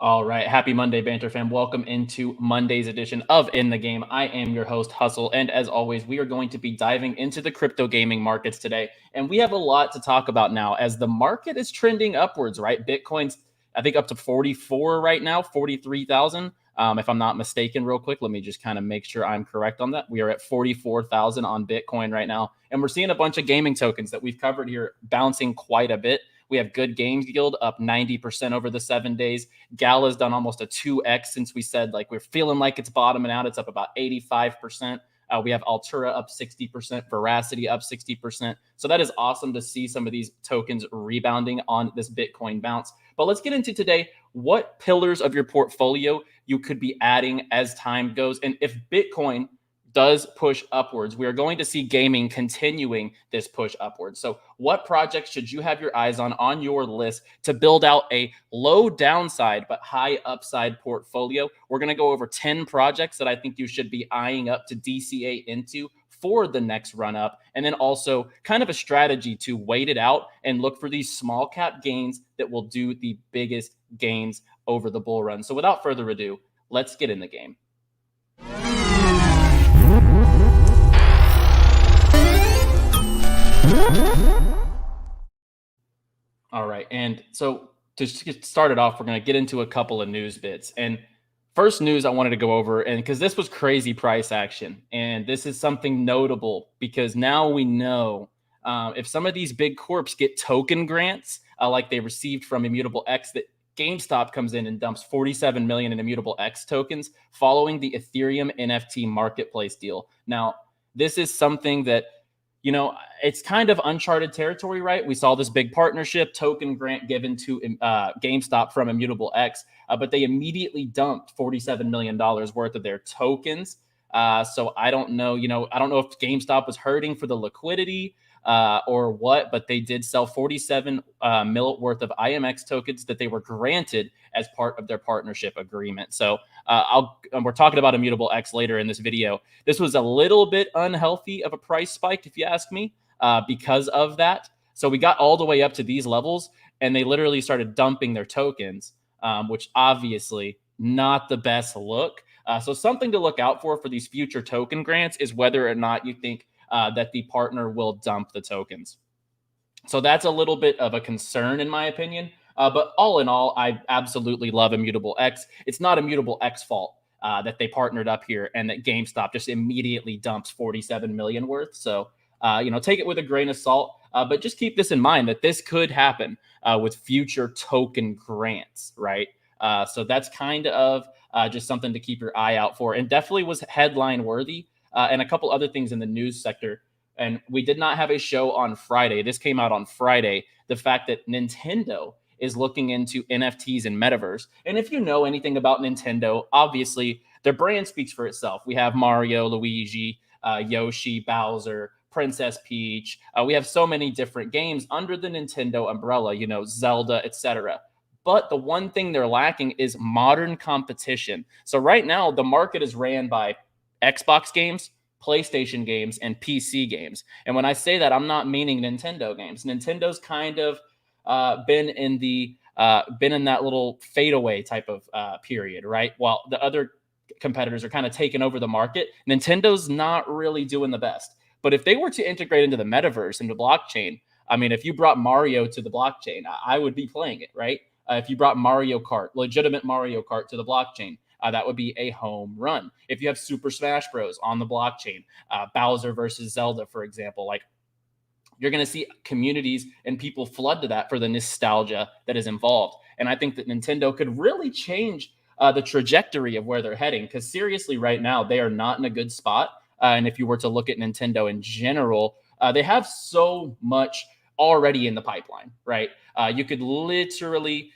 All right. Happy Monday, Banter fam. Welcome into Monday's edition of In the Game. I am your host, Hustle. And as always, we are going to be diving into the crypto gaming markets today. And we have a lot to talk about now as the market is trending upwards, right? Bitcoin's, I think, up to 44 right now, 43,000. If I'm not mistaken, real quick, let me just kind of make sure I'm correct on that. We are at 44,000 on Bitcoin right now. And we're seeing a bunch of gaming tokens that we've covered here bouncing quite a bit. We have Good Games Yield up 90% over the 7 days. Gala's done almost a 2x since we said like we're feeling like it's bottoming out. It's up about 85%. We have Altura up 60%, Verasity up 60%. So that is awesome to see some of these tokens rebounding on this Bitcoin bounce. But let's get into today what pillars of your portfolio you could be adding as time goes. And if Bitcoin does push upwards, we are going to see gaming continuing this push upwards. So what projects should you have your eyes on your list to build out a low downside but high upside portfolio? We're going to go over 10 projects that I think you should be eyeing up to DCA into for the next run up, and then also kind of a strategy to wait it out and look for these small cap gains that will do the biggest gains over the bull run. So without further ado, let's get in the game. All right. And so to get started off, we're going to get into a couple of news bits. And first news I wanted to go over, and because this was crazy price action, and this is something notable because now we know if some of these big corps get token grants like they received from Immutable X, that GameStop comes in and dumps 47 million in Immutable X tokens following the Ethereum NFT marketplace deal. Now, this is something that, you know, it's kind of uncharted territory, right? We saw this big partnership token grant given to GameStop from Immutable X, but they immediately dumped $47 million worth of their tokens. So I don't know, I don't know if GameStop was hurting for the liquidity or what, but they did sell 47 mil worth of IMX tokens that they were granted as part of their partnership agreement. So we're talking about Immutable X later in this video. This was a little bit unhealthy of a price spike, if you ask me, because of that. So we got all the way up to these levels, and they literally started dumping their tokens, which obviously not the best look. So something to look out for these future token grants is whether or not you think that the partner will dump the tokens. So that's a little bit of a concern in my opinion. But all in all, I absolutely love Immutable X. It's not Immutable X fault that they partnered up here and that GameStop just immediately dumps 47 million worth. So, take it with a grain of salt, but just keep this in mind that this could happen with future token grants, right? So that's kind of just something to keep your eye out for, and definitely was headline worthy. And a couple other things in the news sector. And we did not have a show on Friday. This came out on Friday. The fact that Nintendo is looking into NFTs and Metaverse. And if you know anything about Nintendo, obviously their brand speaks for itself. We have Mario, Luigi, Yoshi, Bowser, Princess Peach. We have so many different games under the Nintendo umbrella, Zelda, etc. But the one thing they're lacking is modern competition. So right now, the market is ran by Xbox games, PlayStation games, and PC games. And when I say that, I'm not meaning Nintendo games. Nintendo's kind of been in that little fadeaway type of period, right? While the other competitors are kind of taking over the market, Nintendo's not really doing the best. But if they were to integrate into the metaverse and the blockchain, I mean, if you brought Mario to the blockchain, I would be playing it, right? If you brought Mario Kart, legitimate Mario Kart to the blockchain, that would be a home run. If you have Super Smash Bros. On the blockchain, Bowser versus Zelda, for example, like you're going to see communities and people flood to that for the nostalgia that is involved. And I think that Nintendo could really change the trajectory of where they're heading, because seriously, right now, they are not in a good spot. And if you were to look at Nintendo in general, they have so much already in the pipeline, right? You could literally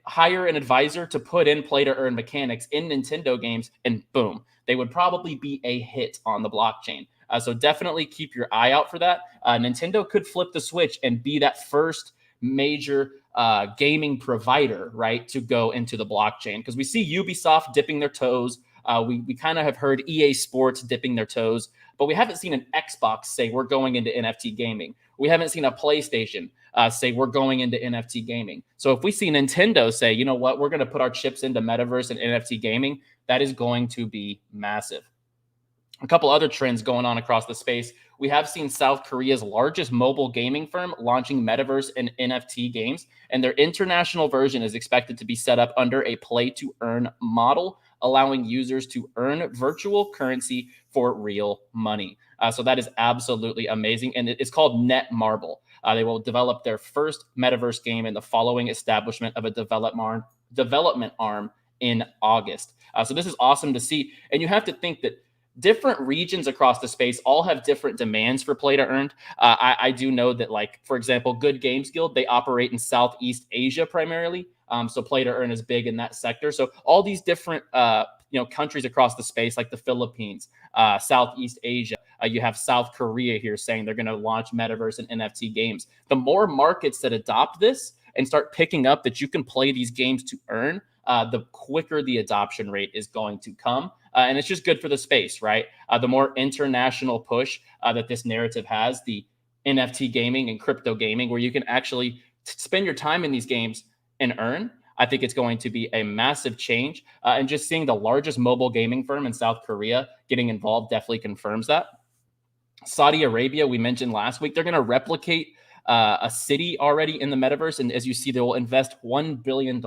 hire an advisor to put in play to earn mechanics in Nintendo games, and boom, they would probably be a hit on the blockchain. So definitely keep your eye out for that. Nintendo could flip the switch and be that first major gaming provider, right, to go into the blockchain, because we see Ubisoft dipping their toes. We kind of have heard EA Sports dipping their toes, but we haven't seen an Xbox say we're going into NFT gaming. We haven't seen a PlayStation say we're going into NFT gaming. So if we see Nintendo say, you know what, we're going to put our chips into Metaverse and NFT gaming, that is going to be massive. A couple other trends going on across the space. We have seen South Korea's largest mobile gaming firm launching Metaverse and NFT games, and their international version is expected to be set up under a play-to-earn model, allowing users to earn virtual currency for real money. So that is absolutely amazing, and it's called Netmarble. They will develop their first Metaverse game in the following establishment of a development arm in August. So this is awesome to see, and you have to think that different regions across the space all have different demands for play to earn. I do know that, like, for example, Good Games Guild, they operate in Southeast Asia primarily. So play to earn is big in that sector. So all these different countries across the space, like the Philippines, Southeast Asia, you have South Korea here saying they're going to launch Metaverse and NFT games. The more markets that adopt this and start picking up that you can play these games to earn, the quicker the adoption rate is going to come. And it's just good for the space, right? The more international push that this narrative has, the NFT gaming and crypto gaming, where you can actually spend your time in these games and earn, I think it's going to be a massive change. And just seeing the largest mobile gaming firm in South Korea getting involved definitely confirms that. Saudi Arabia, we mentioned last week, they're going to replicate a city already in the metaverse. And as you see, they will invest $1 billion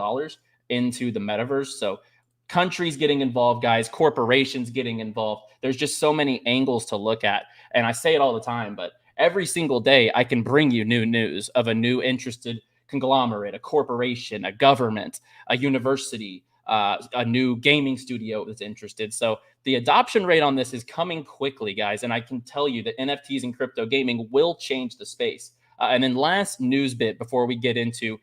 into the metaverse. So countries getting involved, guys, corporations getting involved. There's just so many angles to look at. And I say it all the time, but every single day I can bring you new news of a new interested conglomerate, a corporation, a government, a university, a new gaming studio that's interested. So the adoption rate on this is coming quickly, guys. And I can tell you that NFTs and crypto gaming will change the space. And then last news bit before we get into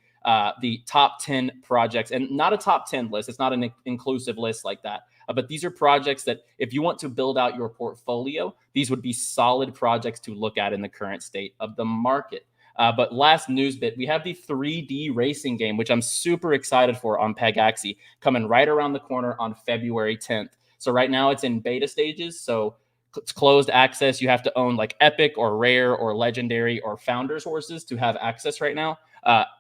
the top 10 projects, and not a top 10 list. It's not an inclusive list like that. But these are projects that if you want to build out your portfolio, these would be solid projects to look at in the current state of the market. But last news bit, we have the 3D racing game, which I'm super excited for on Pegaxy, coming right around the corner on February 10th. So right now it's in beta stages. So it's closed access. You have to own like Epic or Rare or Legendary or Founders horses to have access right now.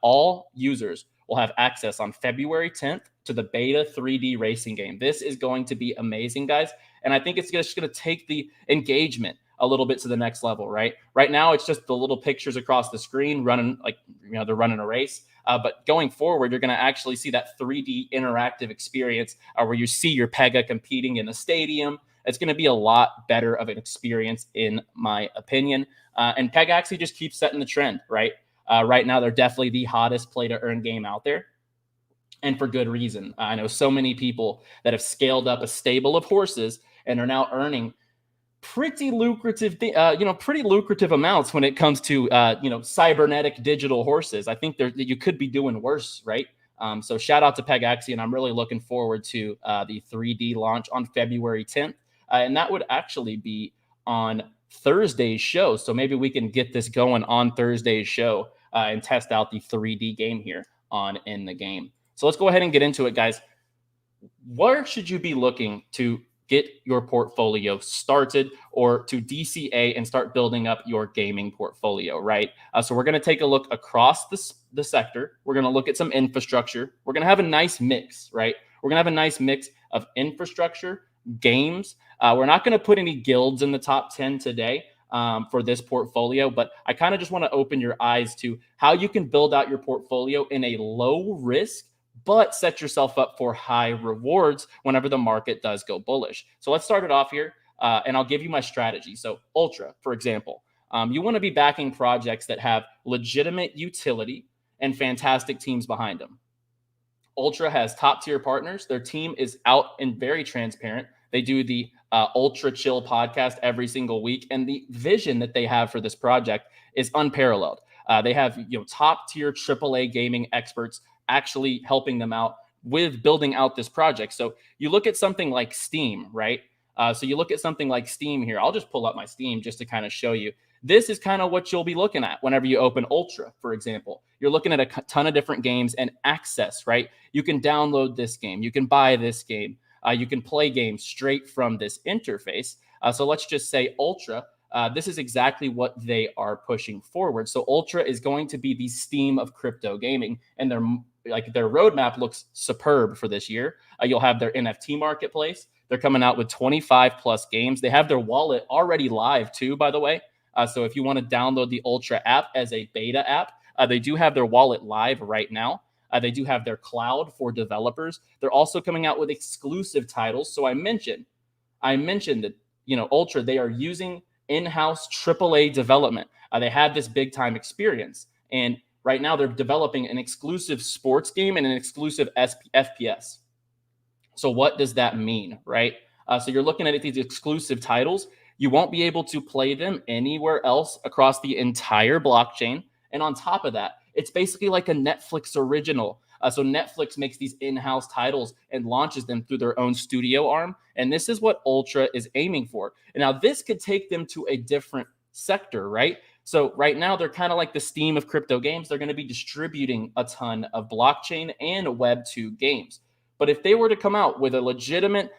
All users will have access on February 10th to the beta 3D racing game. This is going to be amazing, guys. And I think it's just going to take the engagement a little bit to the next level, right? Right now, it's just the little pictures across the screen running, like, they're running a race. But going forward, you're going to actually see that 3D interactive experience where you see your Pega competing in a stadium. It's going to be a lot better of an experience, in my opinion. And Pegaxy just keeps setting the trend, right? Right now, they're definitely the hottest play-to-earn game out there, and for good reason. I know so many people that have scaled up a stable of horses and are now earning pretty lucrative amounts when it comes to cybernetic digital horses. I think you could be doing worse, right? So shout out to Pegaxy, and I'm really looking forward to the 3D launch on February 10th, and that would actually be on Thursday's show. So maybe we can get this going on Thursday's show and test out the 3D game here on In the Game. So let's go ahead and get into it, guys. Where should you be looking to get your portfolio started, or to DCA and start building up your gaming portfolio, right? So we're going to take a look across the sector. We're going to look at some infrastructure. We're going to have a nice mix, right? We're going to have a nice mix of infrastructure, games. We're not going to put any guilds in the top 10 today for this portfolio, but I kind of just want to open your eyes to how you can build out your portfolio in a low risk, but set yourself up for high rewards whenever the market does go bullish. So let's start it off here, and I'll give you my strategy. So Ultra, for example, you want to be backing projects that have legitimate utility and fantastic teams behind them. Ultra has top tier partners. Their team is out and very transparent. They do the Ultra Chill podcast every single week, and the vision that they have for this project is unparalleled. They have top tier AAA gaming experts actually helping them out with building out this project. So you look at something like Steam, right? So you look at something like Steam here. I'll just pull up my Steam just to kind of show you. This is kind of what you'll be looking at whenever you open Ultra, for example. You're looking at a ton of different games and access, right? You can download this game. You can buy this game. You can play games straight from this interface. So let's just say Ultra. This is exactly what they are pushing forward. So Ultra is going to be the Steam of crypto gaming, and their roadmap looks superb for this year. You'll have their NFT marketplace. They're coming out with 25 plus games. They have their wallet already live too, by the way. So if you want to download the Ultra app as a beta app, they do have their wallet live right now. They do have their cloud for developers. They're also coming out with exclusive titles. So I mentioned that, Ultra, they are using in-house AAA development. They have this big time experience. And right now they're developing an exclusive sports game and an exclusive FPS. So what does that mean, right? So you're looking at these exclusive titles. You won't be able to play them anywhere else across the entire blockchain. And on top of that, it's basically like a Netflix original. So Netflix makes these in-house titles and launches them through their own studio arm. And this is what Ultra is aiming for. And now this could take them to a different sector, right? So right now they're kind of like the Steam of crypto games. They're going to be distributing a ton of blockchain and Web2 games. But if they were to come out with a legitimate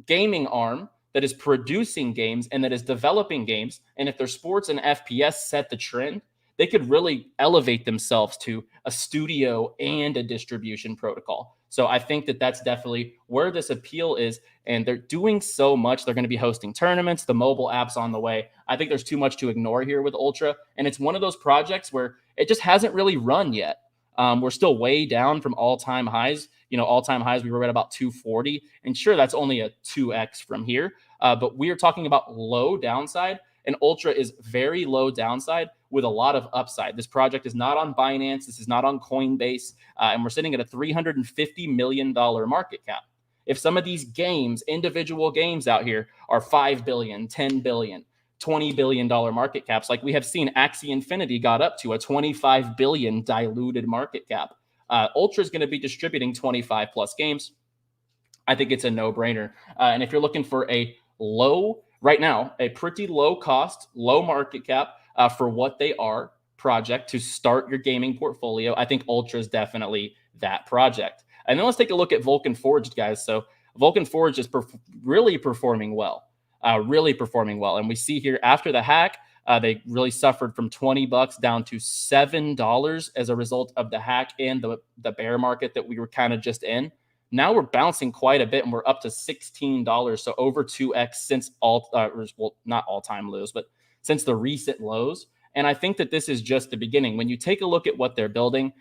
gaming arm that is producing games and that is developing games, and if their sports and FPS set the trend, they could really elevate themselves to a studio and a distribution protocol. So I think that that's definitely where this appeal is. And they're doing so much. They're going to be hosting tournaments. The mobile app's on the way. I think there's too much to ignore here with Ultra. And it's one of those projects where it just hasn't really run yet. We're still way down from all-time highs. All-time highs, we were at about 240. And sure, that's only a 2x from here. But we are talking about low downside. And Ultra is very low downside with a lot of upside. This project is not on Binance. This is not on Coinbase. And we're sitting at a $350 million market cap. If some of these games, individual games out here, are $5 billion, $10 billion, $20 billion market caps, like we have seen Axie Infinity got up to a $25 billion diluted market cap. Ultra is going to be distributing 25 plus games. I think it's a no-brainer. And if you're looking for right now, a pretty low cost, low market cap for what they are project to start your gaming portfolio, I think Ultra is definitely that project. And then let's take a look at Vulcan Forged, guys. So Vulcan Forged is really performing well, And we see here after the hack, they really suffered from $20 down to $7 as a result of the hack and the bear market that we were kind of just in. Now we're bouncing quite a bit, and we're up to $16, so over 2x since not all-time lows, but since the recent lows. And I think that this is just the beginning. When you take a look at what they're building,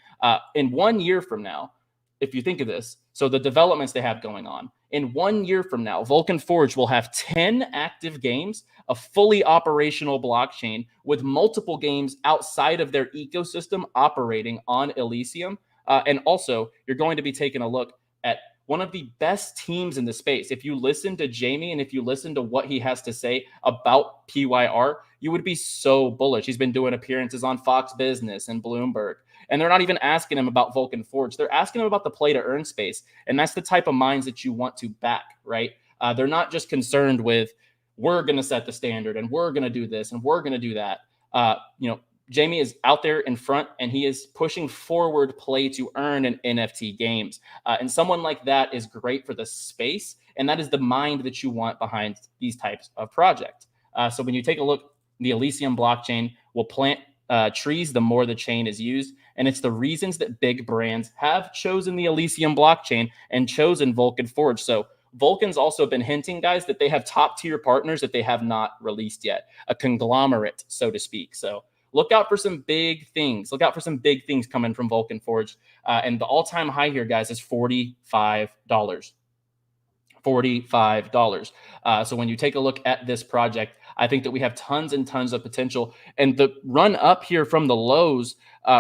in 1 year from now, if you think of this, so the developments they have going on, in 1 year from now, Vulcan Forge will have 10 active games, a fully operational blockchain with multiple games outside of their ecosystem operating on Elysium. And also, you're going to be taking a look at one of the best teams in the space. If you listen to Jamie and if you listen to what he has to say about PYR, you would be so bullish. He's been doing appearances on Fox Business and Bloomberg. And they're not even asking him about Vulcan Forge. They're asking him about the play to earn space. And that's the type of minds that you want to back, right? They're not just concerned with, we're going to set the standard and we're going to do this and we're going to do that. Jamie is out there in front and he is pushing forward play to earn in NFT games. And someone like that is great for the space. And that is the mind that you want behind these types of projects. So when you take a look, the Elysium blockchain will plant trees the more the chain is used. And it's the reasons that big brands have chosen the Elysium blockchain and chosen Vulcan Forge. So Vulcan's also been hinting, guys, that they have top tier partners that they have not released yet, a conglomerate, so to speak. So look out for some big things. Look out for some big things coming from Vulcan Forge. And the all-time high here, guys, is $45. $45. So when you take a look at this project, I think that we have tons and tons of potential. And the run up here from the lows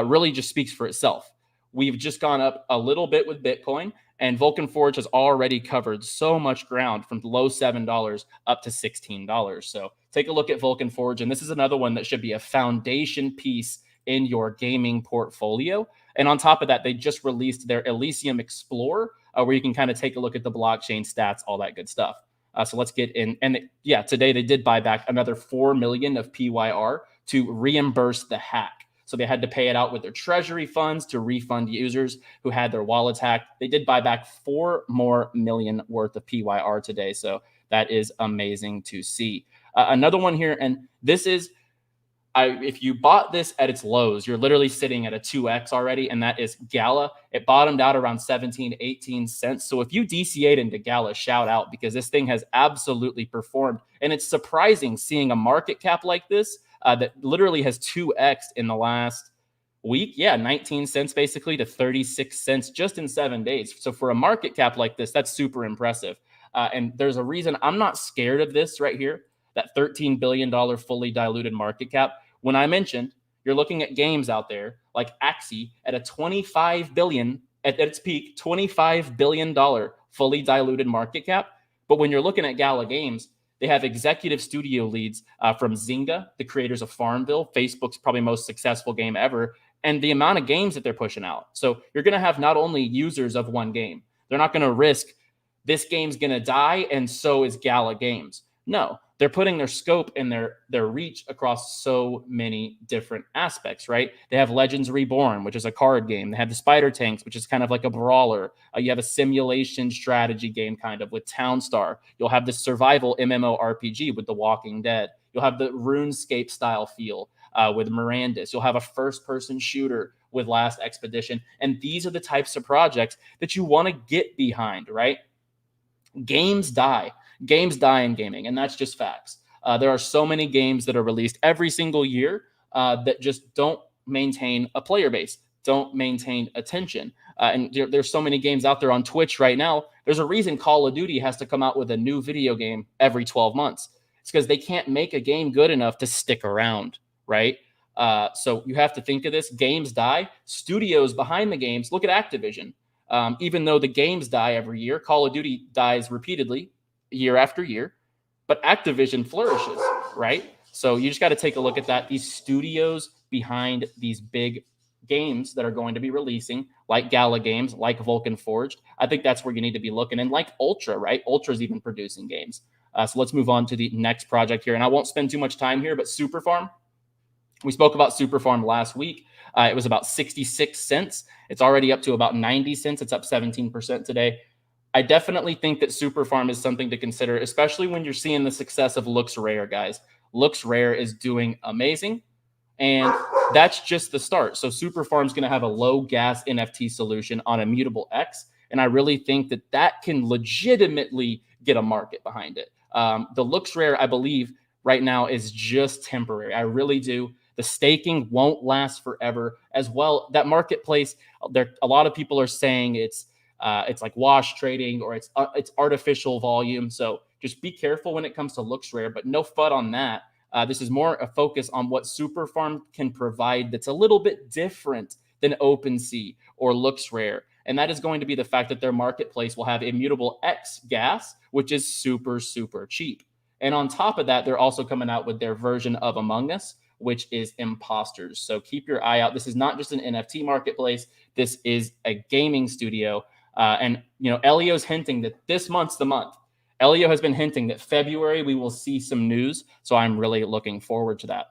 really just speaks for itself. We've just gone up a little bit with Bitcoin, and Vulcan Forge has already covered so much ground from the low $7 up to $16. So take a look at Vulcan Forge. And this is another one that should be a foundation piece in your gaming portfolio. And on top of that, they just released their Elysium Explorer, where you can kind of take a look at the blockchain stats, all that good stuff. So let's get in. And today they did buy back another 4 million of PYR to reimburse the hack. So they had to pay it out with their treasury funds to refund users who had their wallets hacked. They did buy back 4 more million worth of PYR today. So that is amazing to see. Another one here, and this is, if you bought this at its lows, you're literally sitting at a 2x already, and that is Gala. It bottomed out around 17, 18 cents. So if you DCA'd into Gala, shout out, because this thing has absolutely performed. And it's surprising seeing a market cap like this that literally has 2x in the last week. Yeah, 19 cents basically to 36 cents just in 7 days. So for a market cap like this, that's super impressive. And there's a reason I'm not scared of this right here, that $13 billion fully diluted market cap. When I mentioned you're looking at games out there like Axie at a $25 billion, at its peak, $25 billion fully diluted market cap. But when you're looking at Gala Games, they have executive studio leads from Zynga, the creators of Farmville, Facebook's probably most successful game ever, and the amount of games that they're pushing out. So you're going to have not only users of one game, they're not going to risk this game's going to die and so is Gala Games. No, they're putting their scope and their reach across so many different aspects, right? They have Legends Reborn, which is a card game. They have the Spider Tanks, which is kind of like a brawler. You have a simulation strategy game kind of with Townstar. You'll have the survival MMORPG with The Walking Dead. You'll have the RuneScape style feel with Mirandus. You'll have a first-person shooter with Last Expedition. And these are the types of projects that you want to get behind, right? Games die. Games die in gaming, and that's just facts. There are so many games that are released every single year that just don't maintain a player base, don't maintain attention. And there's so many games out there on Twitch right now. There's a reason Call of Duty has to come out with a new video game every 12 months. It's because they can't make a game good enough to stick around, right? So you have to think of this. Games die. Studios behind the games, look at Activision. Even though the games die every year, Call of Duty dies repeatedly, year after year, but Activision flourishes, right? So you just got to take a look at that. These studios behind these big games that are going to be releasing, like Gala Games, like Vulcan Forged, I think that's where you need to be looking. And like Ultra, right? Ultra's even producing games. So let's move on to the next project here. And I won't spend too much time here, but Superfarm. We spoke about Superfarm last week. It was about 66 cents. It's already up to about 90 cents. It's up 17% today. I definitely think that Superfarm is something to consider, especially when you're seeing the success of Looksrare, guys. Looksrare is doing amazing, and that's just the start. So Superfarm is going to have a low gas NFT solution on Immutable X, and I really think that that can legitimately get a market behind it. The Looksrare, I believe, right now is just temporary. I really do. The staking won't last forever as well. That marketplace, there, a lot of people are saying it's like wash trading or it's artificial volume. So just be careful when it comes to Looksrare, but no FUD on that. This is more a focus on what Superfarm can provide that's a little bit different than OpenSea or Looksrare. And that is going to be the fact that their marketplace will have Immutable X gas, which is super, super cheap. And on top of that, they're also coming out with their version of Among Us, which is Imposters. So keep your eye out. This is not just an NFT marketplace. This is a gaming studio. And, you know, Elio's hinting that this month's the month. Elio has been hinting that February we will see some news. So I'm really looking forward to that.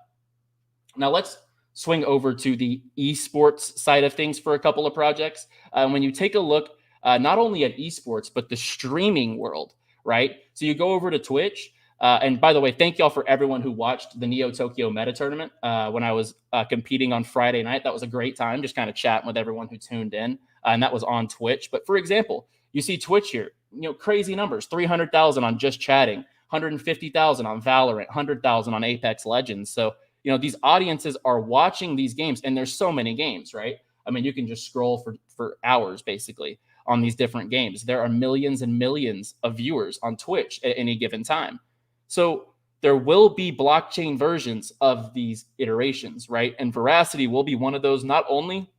Now let's swing over to the esports side of things for a couple of projects. When you take a look, not only at esports, but the streaming world, right? So you go over to Twitch. And by the way, thank y'all for everyone who watched the Neo Tokyo Meta Tournament when I was competing on Friday night. That was a great time, just kind of chatting with everyone who tuned in. And that was on Twitch. But for example, you see Twitch here, you know, crazy numbers, 300,000 on just chatting, 150,000 on Valorant, 100,000 on Apex Legends. So, you know, these audiences are watching these games, and there's so many games, right? I mean, you can just scroll for hours basically on these different games. There are millions and millions of viewers on Twitch at any given time. So there will be blockchain versions of these iterations, right? And Verasity will be one of those, not only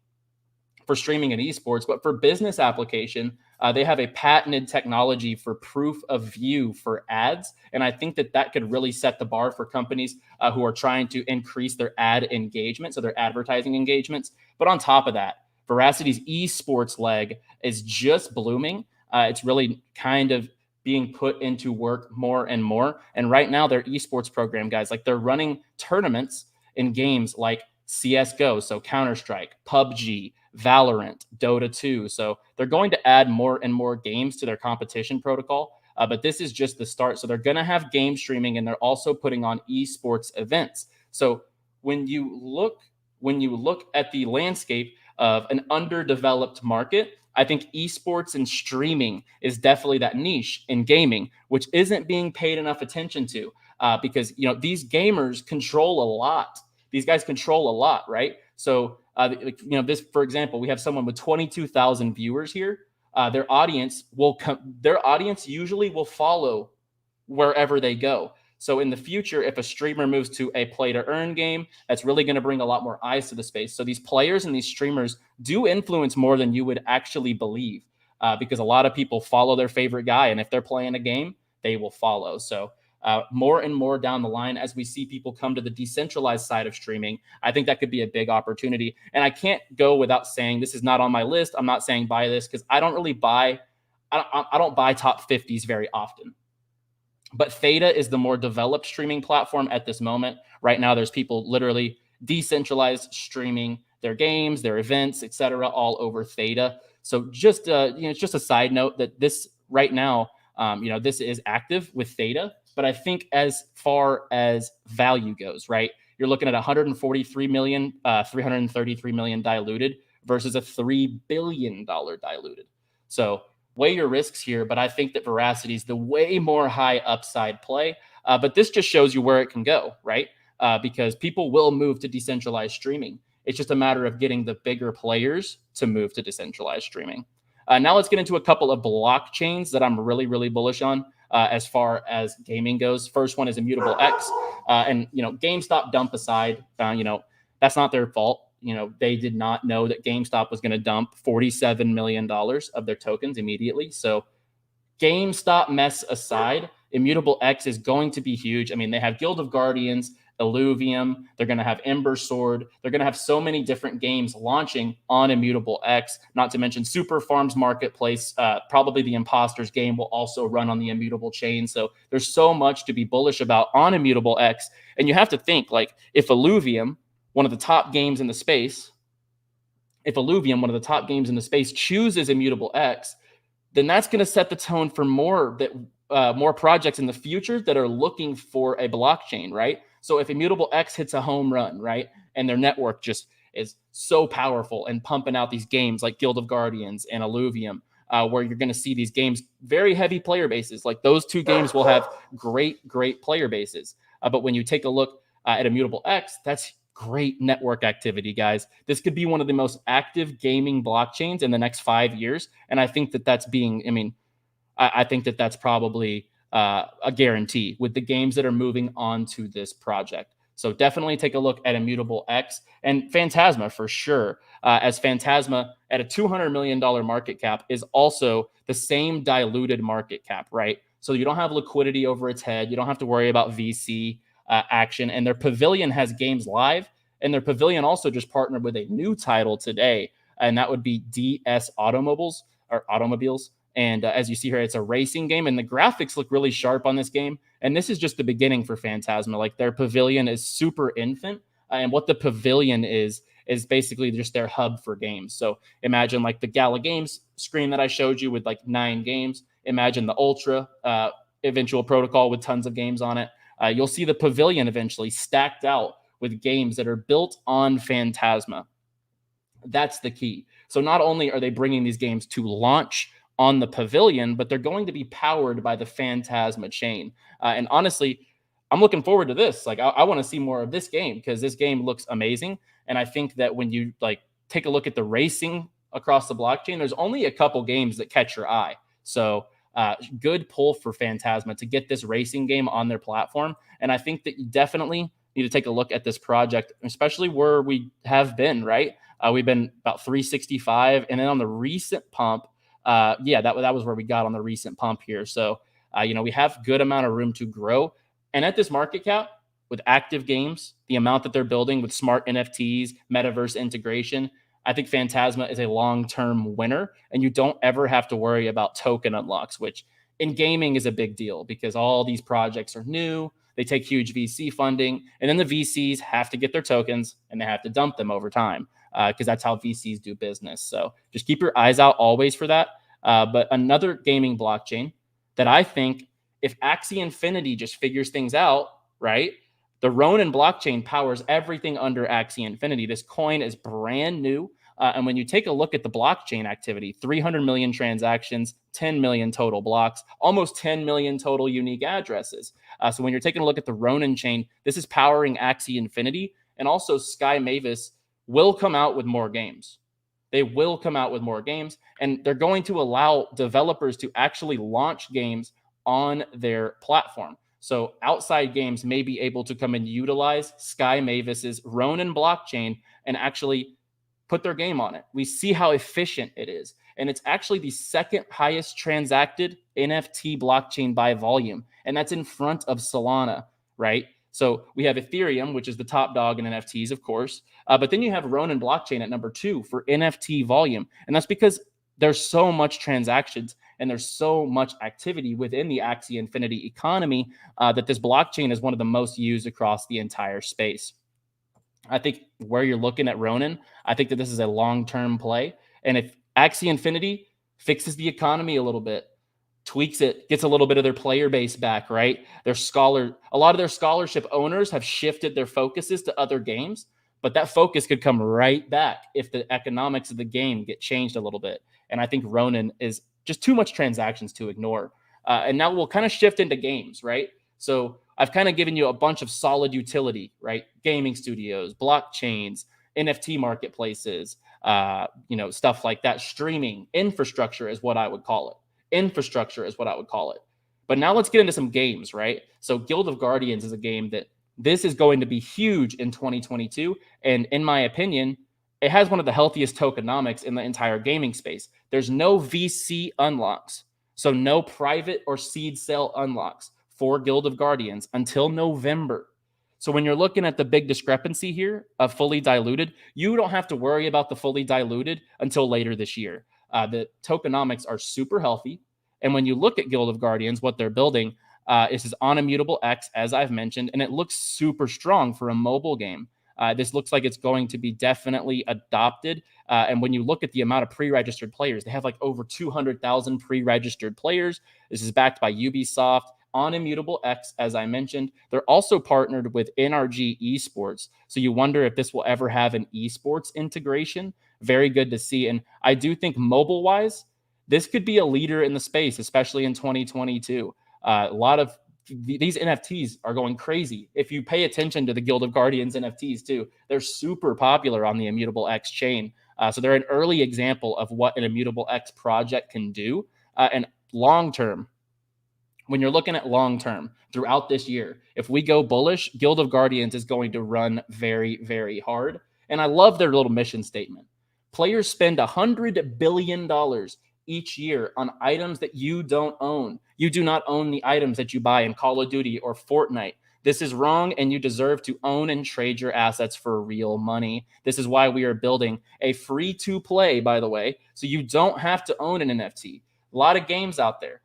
for streaming and esports, but for business application. They have a patented technology for proof of view for ads. And I think that that could really set the bar for companies who are trying to increase their ad engagement, so their advertising engagements. But on top of that, Veracity's esports leg is just blooming. It's really kind of being put into work more and more. And right now, their esports program, guys, like they're running tournaments in games like CSGO, so Counter-Strike, PUBG, Valorant, Dota 2. So they're going to add more and more games to their competition protocol. But this is just the start. So they're going to have game streaming, and they're also putting on esports events. So when you look at the landscape of an underdeveloped market, I think esports and streaming is definitely that niche in gaming, which isn't being paid enough attention to, because these gamers control a lot. These guys control a lot, right? So this, for example, we have someone with 22,000 viewers here. Their audience usually will follow wherever they go. So in the future, if a streamer moves to a play to earn game, that's really going to bring a lot more eyes to the space. So these players and these streamers do influence more than you would actually believe, because a lot of people follow their favorite guy. And if they're playing a game, they will follow. So more and more down the line, as we see people come to the decentralized side of streaming, I think that could be a big opportunity. And I can't go without saying, this is not on my list. I'm not saying buy this, because I don't buy top 50s very often. But Theta is the more developed streaming platform at this moment. Right now, there's people literally decentralized streaming their games, their events, etc., all over Theta. So just it's just a side note that this right now, this is active with Theta. But I think as far as value goes, right, you're looking at 143 million, 333 million diluted versus a $3 billion diluted. So weigh your risks here, but I think that Verasity is the way more high upside play. But this just shows you where it can go, right? Because people will move to decentralized streaming. It's just a matter of getting the bigger players to move to decentralized streaming. Now let's get into a couple of blockchains that I'm really, really bullish on as far as gaming goes. First one is Immutable X. And GameStop dump aside, that's not their fault. They did not know that GameStop was going to dump $47 million of their tokens immediately. So GameStop mess aside, Immutable X is going to be huge. I mean, they have Guild of Guardians, Elysium. They're going to have Ember Sword. They're going to have so many different games launching on Immutable X, not to mention Superfarm's marketplace. Probably the Imposters game will also run on the Immutable chain. So there's so much to be bullish about on Immutable X. And you have to think, like, if Elysium, one of the top games in the space, chooses Immutable X, then that's going to set the tone for more projects in the future that are looking for a blockchain, right? So if Immutable X hits a home run, right, and their network just is so powerful and pumping out these games like Guild of Guardians and Elysium, where you're going to see these games, very heavy player bases, like those two games will have great player bases. But when you take a look at Immutable X, that's great network activity, guys. This could be one of the most active gaming blockchains in the next 5 years. And I think that that's I think that that's probably a guarantee with the games that are moving on to this project. So definitely take a look at Immutable X and Phantasma for sure, as Phantasma at a $200 million market cap is also the same diluted market cap, right? So you don't have liquidity over its head. You don't have to worry about VC action. And their pavilion has games live. And their pavilion also just partnered with a new title today, and that would be DS Automobiles. And as you see here, it's a racing game, and the graphics look really sharp on this game. And this is just the beginning for Phantasma. Like, their pavilion is super infant, and what the pavilion is basically just their hub for games. So imagine like the Gala Games screen that I showed you with like 9 games. Imagine the Ultra eventual protocol with tons of games on it. You'll see the pavilion eventually stacked out with games that are built on Phantasma. That's the key. So not only are they bringing these games to launch on the pavilion, but they're going to be powered by the Phantasma chain. And honestly, I'm looking forward to this. Like, I want to see more of this game because this game looks amazing. And I think that when you take a look at the racing across the blockchain, there's only a couple games that catch your eye. So good pull for Phantasma to get this racing game on their platform. And I think that you definitely need to take a look at this project, especially where we have been, right? We've been about 365. And then on the recent pump, that was where we got on the recent pump here. So, we have good amount of room to grow. And at this market cap, with active games, the amount that they're building with smart NFTs, Metaverse integration, I think Phantasma is a long-term winner, and you don't ever have to worry about token unlocks, which in gaming is a big deal because all these projects are new. They take huge VC funding, and then the VCs have to get their tokens and they have to dump them over time because that's how VCs do business. So just keep your eyes out always for that. But another gaming blockchain that I think if Axie Infinity just figures things out, right? The Ronin blockchain powers everything under Axie Infinity. This coin is brand new. And when you take a look at the blockchain activity, 300 million transactions, 10 million total blocks, almost 10 million total unique addresses. So when you're taking a look at the Ronin chain, this is powering Axie Infinity. And also Sky Mavis will come out with more games. They will come out with more games. And they're going to allow developers to actually launch games on their platform. So outside games may be able to come and utilize Sky Mavis's Ronin blockchain and actually put their game on it. We see how efficient it is. And it's actually the second highest transacted NFT blockchain by volume. And that's in front of Solana, right? So we have Ethereum, which is the top dog in NFTs, of course. But then you have Ronin blockchain at number 2 for NFT volume. And that's because there's so much transactions and there's so much activity within the Axie Infinity economy that this blockchain is one of the most used across the entire space. I think where you're looking at Ronin, I think that this is a long-term play. And if Axie Infinity fixes the economy a little bit, tweaks it, gets a little bit of their player base back, right? A lot of their scholarship owners have shifted their focuses to other games, but that focus could come right back if the economics of the game get changed a little bit. And I think Ronin is just too much transactions to ignore. And now we'll kind of shift into games, right? So I've kind of given you a bunch of solid utility, right? Gaming studios, blockchains, NFT marketplaces, stuff like that. Streaming infrastructure is what I would call it. Infrastructure is what I would call it. But now let's get into some games, right? So Guild of Guardians is a game that this is going to be huge in 2022. And in my opinion, it has one of the healthiest tokenomics in the entire gaming space. There's no VC unlocks. So no private or seed sale unlocks for Guild of Guardians until November. So when you're looking at the big discrepancy here of fully diluted, you don't have to worry about the fully diluted until later this year. The tokenomics are super healthy. And when you look at Guild of Guardians, what they're building is on Immutable X, as I've mentioned, and it looks super strong for a mobile game. This looks like it's going to be definitely adopted. And when you look at the amount of pre-registered players, they have like over 200,000 pre-registered players. This is backed by Ubisoft on Immutable X, as I mentioned. They're also partnered with NRG Esports. So you wonder if this will ever have an esports integration. Very good to see. And I do think mobile-wise, this could be a leader in the space, especially in 2022. A lot of these NFTs are going crazy. If you pay attention to the Guild of Guardians NFTs too, they're super popular on the Immutable X chain. So they're an early example of what an Immutable X project can do. And long-term, when you're looking at long-term throughout this year, if we go bullish, Guild of Guardians is going to run very, very hard. And I love their little mission statement. Players spend $100 billion each year on items that you don't own. You do not own the items that you buy in Call of Duty or Fortnite. This is wrong, and you deserve to own and trade your assets for real money. This is why we are building a free-to-play, by the way, so you don't have to own an NFT. A lot of games out there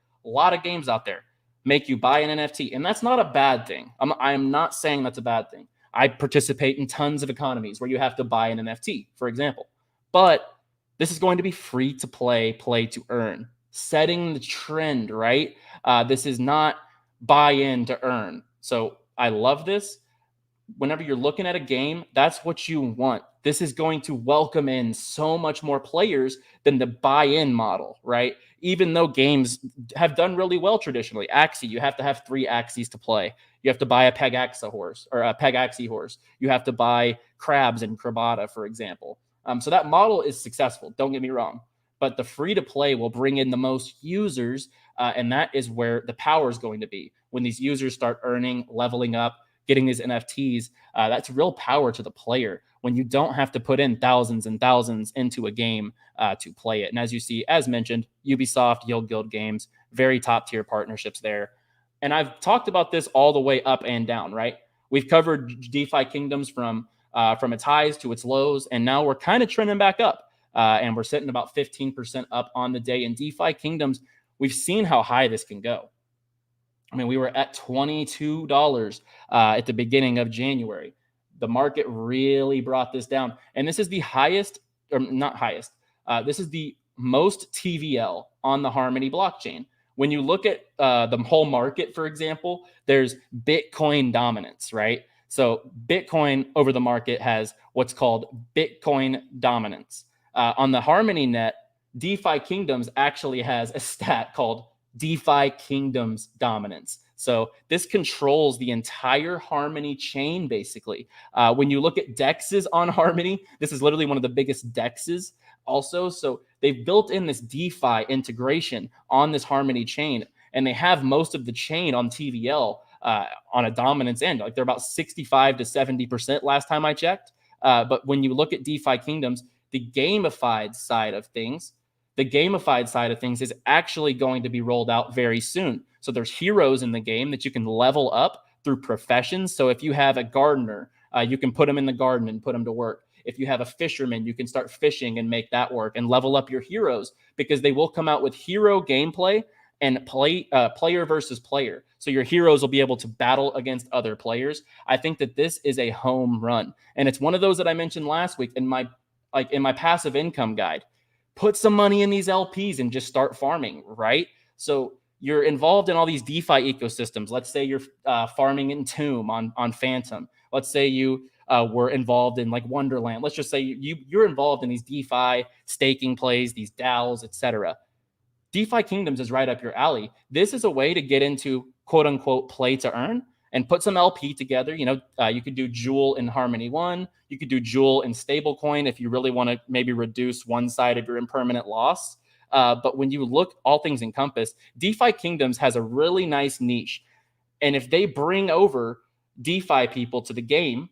make you buy an NFT, and that's not a bad thing. I'm not saying that's a bad thing. I participate in tons of economies where you have to buy an NFT, for example. But this is going to be free to play, play to earn, setting the trend, right? This is not buy in to earn. So I love this. Whenever you're looking at a game, that's what you want. This is going to welcome in so much more players than the buy-in model, right? Even though games have done really well traditionally. Axie, you have to have 3 Axies to play. You have to buy a Pegaxy horse or a Pegaxy horse. You have to buy crabs in Crabata, for example. So that model is successful. Don't get me wrong. But the free-to-play will bring in the most users, and that is where the power is going to be. When these users start earning, leveling up, getting these NFTs, that's real power to the player when you don't have to put in thousands and thousands into a game to play it. And as you see, as mentioned, Ubisoft, Yield Guild Games, very top-tier partnerships there. And I've talked about this all the way up and down, right? We've covered DeFi Kingdoms from its highs to its lows, and now we're kind of trending back up. And we're sitting about 15% up on the day. In DeFi Kingdoms, we've seen how high this can go. I mean, we were at $22 at the beginning of January. The market really brought this down. And this is the highest, or not highest, this is the most TVL on the Harmony blockchain. When you look at the whole market, for example, there's Bitcoin dominance, right? So Bitcoin over the market has what's called Bitcoin dominance. On the Harmony net, DeFi Kingdoms actually has a stat called DeFi Kingdoms dominance. So this controls the entire Harmony chain, basically. When you look at DEXs on Harmony, this is literally one of the biggest DEXs also. So they've built in this DeFi integration on this Harmony chain, and they have most of the chain on TVL on a dominance end. Like they're about 65 to 70% last time I checked. But when you look at DeFi Kingdoms, the gamified side of things, is actually going to be rolled out very soon. So there's heroes in the game that you can level up through professions. So if you have a gardener, you can put them in the garden and put them to work. If you have a fisherman, you can start fishing and make that work and level up your heroes, because they will come out with hero gameplay and player versus player. So your heroes will be able to battle against other players. I think that this is a home run. And it's one of those that I mentioned last week in my passive income guide. Put some money in these LPs and just start farming, right? So you're involved in all these DeFi ecosystems. Let's say you're farming in Tomb on Phantom. Let's say you were involved in like Wonderland. Let's just say you're involved in these DeFi staking plays, these DAOs, etc. DeFi Kingdoms is right up your alley. This is a way to get into quote unquote play to earn and put some LP together. You could do Jewel in Harmony 1. You could do Jewel in stablecoin if you really want to maybe reduce one side of your impermanent loss. But when you look all things encompassed, DeFi Kingdoms has a really nice niche. And if they bring over DeFi people to the game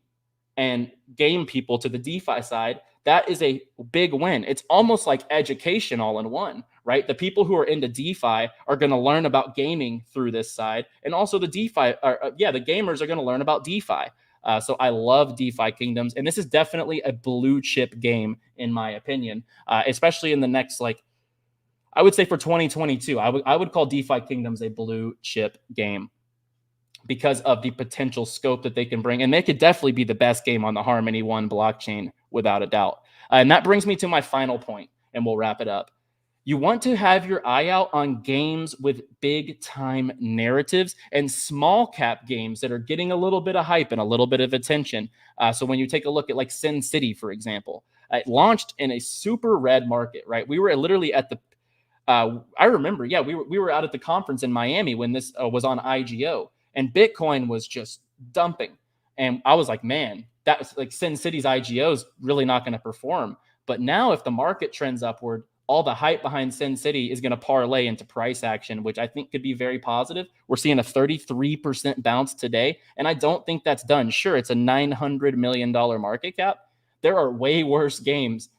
and game people to the DeFi side, that is a big win. It's almost like education all in one, right? The people who are into DeFi are going to learn about gaming through this side. And also the gamers are going to learn about DeFi. So I love DeFi Kingdoms. And this is definitely a blue chip game, in my opinion, especially in the next, I would say for 2022, I would call DeFi Kingdoms a blue chip game because of the potential scope that they can bring. And they could definitely be the best game on the Harmony 1 blockchain, without a doubt. And that brings me to my final point, and we'll wrap it up. You want to have your eye out on games with big time narratives and small cap games that are getting a little bit of hype and a little bit of attention. So when you take a look at like Syn City, for example, it launched in a super red market, right? We were literally at the, I remember, we were out at the conference in Miami when this was on IGO, and Bitcoin was just dumping. And I was like, man, that's like Syn City's IGO is really not going to perform. But now if the market trends upward, all the hype behind Syn City is going to parlay into price action, which I think could be very positive. We're seeing a 33% bounce today, and I don't think that's done. Sure, it's a $900 million market cap. There are way worse games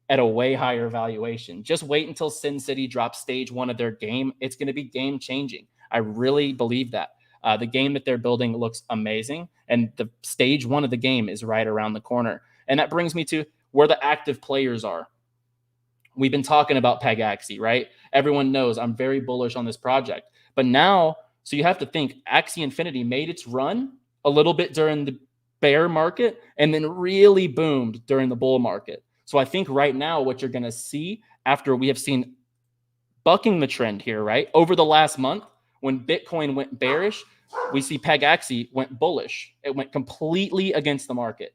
at a way higher valuation. Just wait until Syn City drops stage 1 of their game. It's going to be game changing. I really believe that. The game that they're building looks amazing, and the stage 1 of the game is right around the corner. And that brings me to where the active players are. We've been talking about Pegaxy, right? Everyone knows I'm very bullish on this project. But now, so you have to think, Axie Infinity made its run a little bit during the bear market and then really boomed during the bull market. So I think right now what you're going to see after we have seen bucking the trend here, right? Over the last month, when Bitcoin went bearish, we see Pegaxy went bullish. It went completely against the market.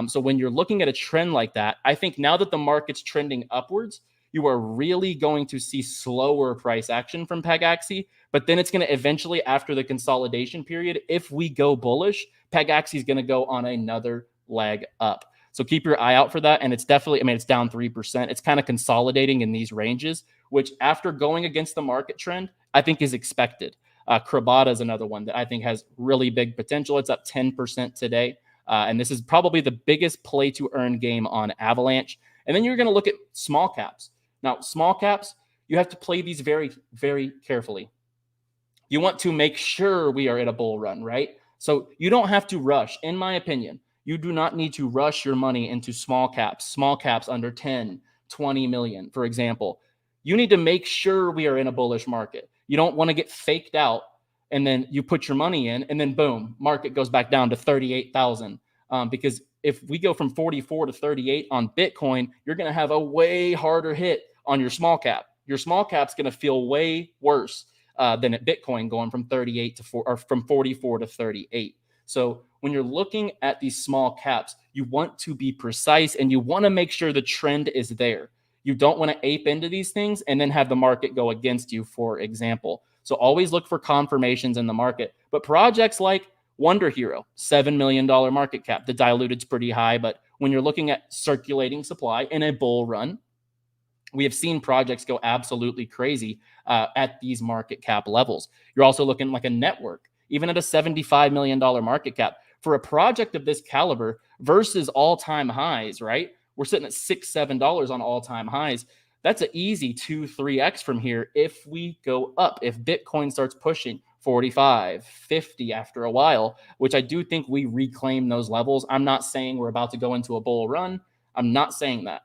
So when you're looking at a trend like that, I think now that the market's trending upwards, you are really going to see slower price action from Pegaxy. But then it's going to eventually, after the consolidation period, if we go bullish, Pegaxy is going to go on another leg up. So keep your eye out for that. And it's definitely, it's down 3%. It's kind of consolidating in these ranges, which after going against the market trend, I think is expected. Krabata is another one that I think has really big potential. It's up 10% today. And this is probably the biggest play to earn game on Avalanche. And then you're going to look at small caps. Now, small caps, you have to play these very, very carefully. You want to make sure we are in a bull run, right? So you don't have to rush. In my opinion, you do not need to rush your money into small caps under 10, 20 million, for example. You need to make sure we are in a bullish market. You don't want to get faked out and then you put your money in, and then boom, market goes back down to 38,000. Because if we go from 44 to 38 on Bitcoin, you're going to have a way harder hit on your small cap. Your small cap's going to feel way worse than at Bitcoin going from 38 to 4, or from 44 to 38. So when you're looking at these small caps, you want to be precise and you want to make sure the trend is there. You don't want to ape into these things and then have the market go against you, for example. So always look for confirmations in the market. But projects like Wonder Hero, $7 million market cap, the diluted's pretty high, but when you're looking at circulating supply in a bull run, we have seen projects go absolutely crazy at these market cap levels. You're also looking like a network, even at a $75 million market cap. For a project of this caliber versus all-time highs, right? We're sitting at $6, $7 on all-time highs. That's an easy 2-3x from here if we go up, if Bitcoin starts pushing 45, 50 after a while, which I do think we reclaim those levels. I'm not saying we're about to go into a bull run. I'm not saying that.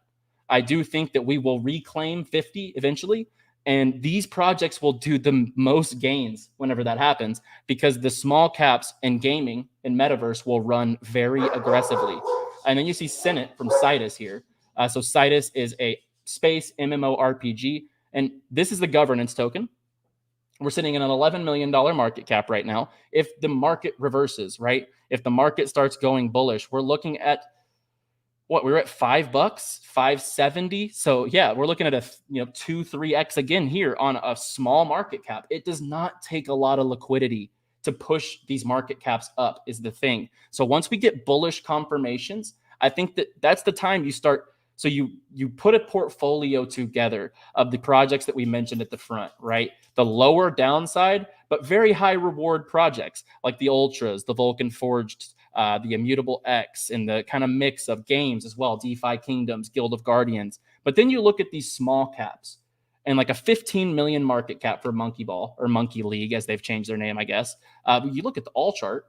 I do think that we will reclaim 50 eventually, and these projects will do the most gains whenever that happens, because the small caps in gaming and Metaverse will run very aggressively. And then you see Senate from Sidus here. So Sidus is a space MMORPG, and this is the governance token. We're sitting in an $11 million market cap right now. If the market reverses, right? If the market starts going bullish, we're looking at what, we're at $5, $5.70. So yeah, we're looking at a 2-3x again here on a small market cap. It does not take a lot of liquidity to push these market caps up, is the thing. So once we get bullish confirmations, I think that that's the time you start. So you put a portfolio together of the projects that we mentioned at the front, right? The lower downside, but very high reward projects like the Ultras, the Vulcan Forged, the Immutable X, and the kind of mix of games as well, DeFi Kingdoms, Guild of Guardians. But then you look at these small caps and like a 15 million market cap for Monkey Ball, or Monkey League, as they've changed their name, I guess. You look at the all chart,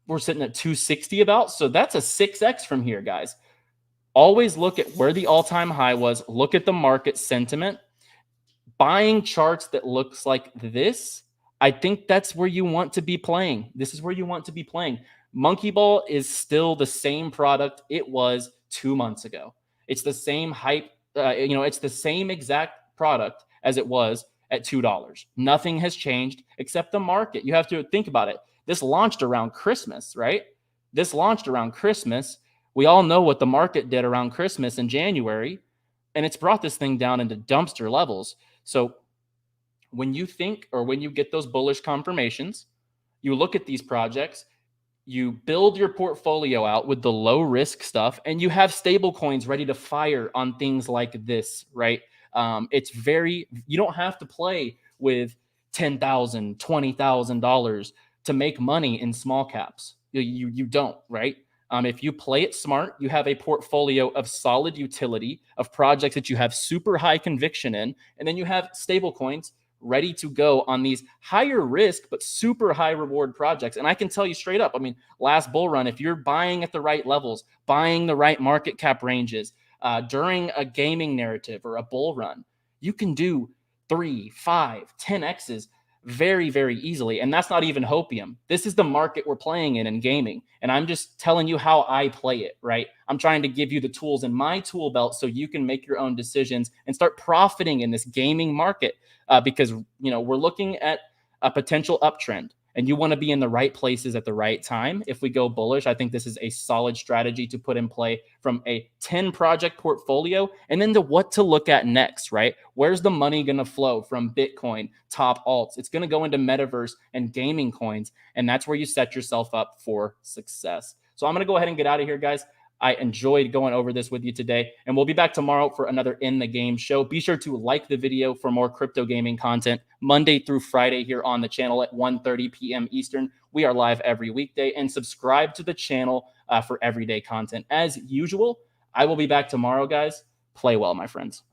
we're sitting at 260 about. So that's a 6x from here, guys. Always look at where the all-time high was. Look at the market sentiment. Buying charts that looks like this, I think that's where you want to be playing. This is where you want to be playing. Monkey Ball is still the same product it was 2 months ago. It's the same hype. It's the same exact product as it was at $2. Nothing has changed except the market. You have to think about it. This launched around Christmas, right? This launched around Christmas. We all know what the market did around Christmas in January, and it's brought this thing down into dumpster levels. So when you think, or when you get those bullish confirmations, you look at these projects, you build your portfolio out with the low risk stuff, and you have stable coins ready to fire on things like this, right? You don't have to play with $10,000, $20,000 to make money in small caps. You don't, right? If you play it smart, you have a portfolio of solid utility of projects that you have super high conviction in, and then you have stable coins ready to go on these higher risk but super high reward projects. And I can tell you straight up, I mean, last bull run, if you're buying at the right levels, buying the right market cap ranges during a gaming narrative or a bull run, you can do 3, 5, 10x's very, very easily. And that's not even hopium. This is the market we're playing in gaming. And I'm just telling you how I play it, right? I'm trying to give you the tools in my tool belt so you can make your own decisions and start profiting in this gaming market, because, we're looking at a potential uptrend. And you want to be in the right places at the right time. If we go bullish, I think this is a solid strategy to put in play from a 10 project portfolio, and then to what to look at next, right? Where's the money going to flow from Bitcoin, top alts? It's going to go into Metaverse and gaming coins, and that's where you set yourself up for success. So I'm going to go ahead and get out of here, guys. I enjoyed going over this with you today, and we'll be back tomorrow for another In the Game show. Be sure to like the video for more crypto gaming content Monday through Friday here on the channel at 1:30 p.m. Eastern. We are live every weekday, and subscribe to the channel for everyday content. As usual, I will be back tomorrow, guys. Play well, my friends.